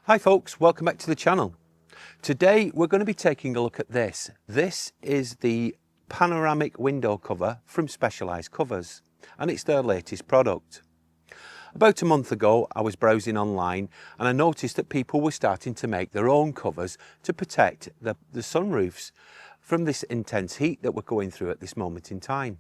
Hi folks, welcome back to the channel. Today we're going to be taking a look at this. This is the panoramic window cover from Specialised covers, and it's their latest product. About a month ago I was browsing online and I noticed that people were starting to make their own covers to protect the sunroofs from this intense heat that we're going through at this moment in time.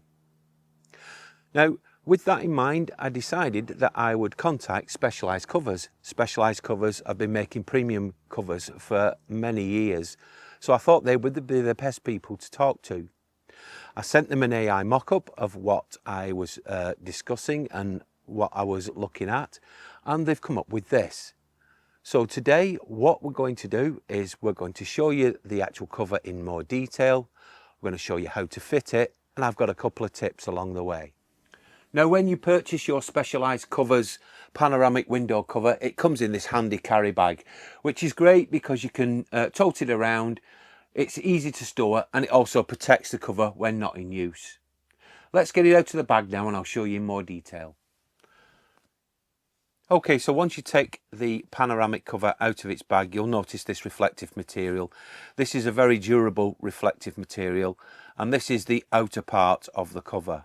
Now, with that in mind, I decided that I would contact Specialised covers. Specialised covers have been making premium covers for many years, so I thought they would be the best people to talk to. I sent them an AI mock-up of what I was discussing and what I was looking at, and they've come up with this. So today what we're going to do is we're going to show you the actual cover in more detail. We're going to show you how to fit it, and I've got a couple of tips along the way. Now, when you purchase your Specialised covers panoramic window cover, it comes in this handy carry bag, which is great because you can tote it around. It's easy to store and it also protects the cover when not in use. Let's get it out of the bag now and I'll show you in more detail. Okay, so once you take the panoramic cover out of its bag, you'll notice this reflective material. This is a very durable reflective material, and this is the outer part of the cover.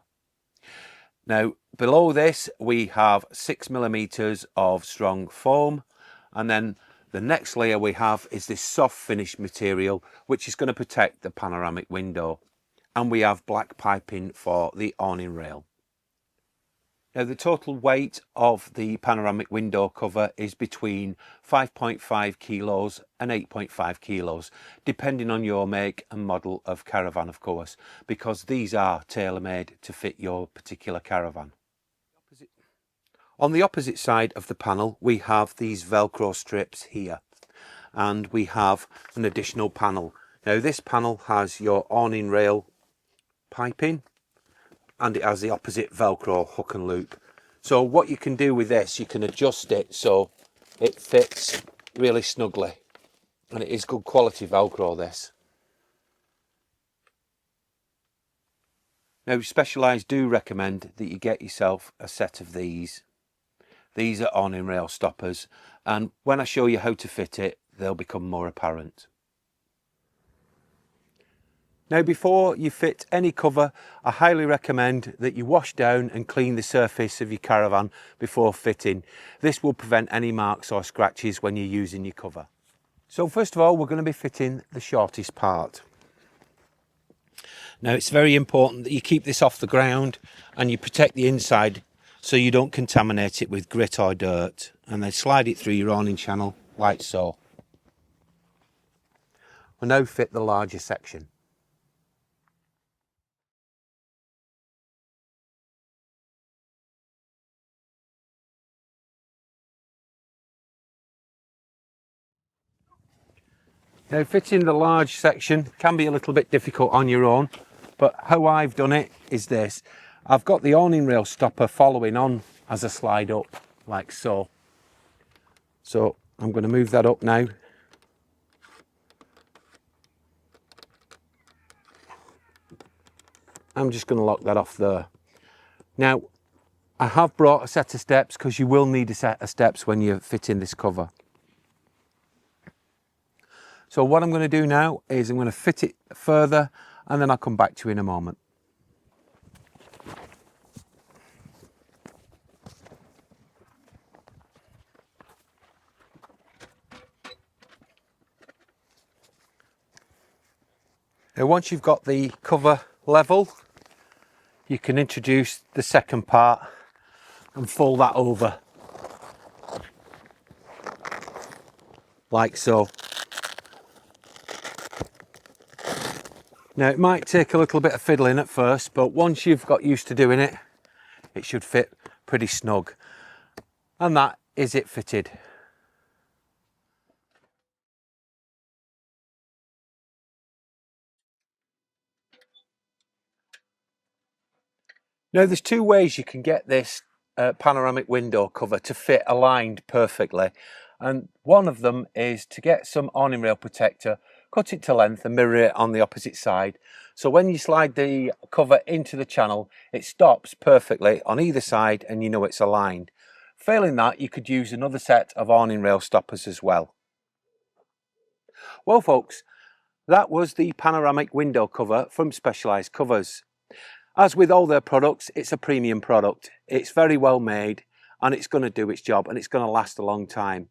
Now, below this we have 6mm of strong foam, and then the next layer we have is this soft finish material which is going to protect the panoramic window, and we have black piping for the awning rail. Now, the total weight of the panoramic window cover is between 5.5 kilos and 8.5 kilos, depending on your make and model of Caravan, of course, because these are tailor-made to fit your particular Caravan. On the opposite side of the panel, we have these Velcro strips here, and we have an additional panel. Now, this panel has your awning rail piping, and it has the opposite Velcro hook and loop. So what you can do with this, you can adjust it so it fits really snugly, and it is good quality Velcro, this. Now, Specialised do recommend that you get yourself a set of these. These are awning rail stoppers, and when I show you how to fit it, they'll become more apparent. Now, before you fit any cover, I highly recommend that you wash down and clean the surface of your Caravan before fitting. This will prevent any marks or scratches when you're using your cover. So first of all, we're going to be fitting the shortest part. Now, it's very important that you keep this off the ground and you protect the inside so you don't contaminate it with grit or dirt, and then slide it through your awning channel like so. We'll now fit the larger section. Now, fitting the large section can be a little bit difficult on your own, but how I've done it is this. I've got the awning rail stopper following on as I slide up, like so. So I'm going to move that up now. I'm just going to lock that off there. Now, I have brought a set of steps because you will need a set of steps when you're fitting this cover. So what I'm going to do now is I'm going to fit it further, and then I'll come back to you in a moment. Now, once you've got the cover level, you can introduce the second part and fold that over like so. Now, it might take a little bit of fiddling at first, but once you've got used to doing it, it should fit pretty snug. And that is it fitted. Now, there's two ways you can get this panoramic window cover to fit aligned perfectly, and one of them is to get some awning rail protector, cut it to length and mirror it on the opposite side, so when you slide the cover into the channel it stops perfectly on either side and you know it's aligned. Failing that, you could use another set of awning rail stoppers as well. Well folks, that was the panoramic window cover from Specialised Covers. As with all their products, it's a premium product. It's very well made and it's going to do its job and it's going to last a long time.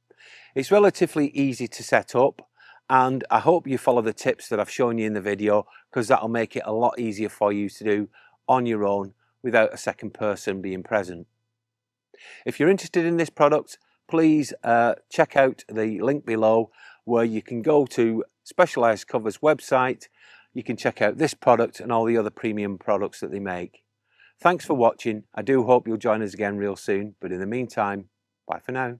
It's relatively easy to set up, and I hope you follow the tips that I've shown you in the video, because that'll make it a lot easier for you to do on your own without a second person being present. If you're interested in this product, please check out the link below where you can go to Specialised Covers website. You can check out this product and all the other premium products that they make. Thanks for watching. I do hope you'll join us again real soon, but in the meantime, bye for now.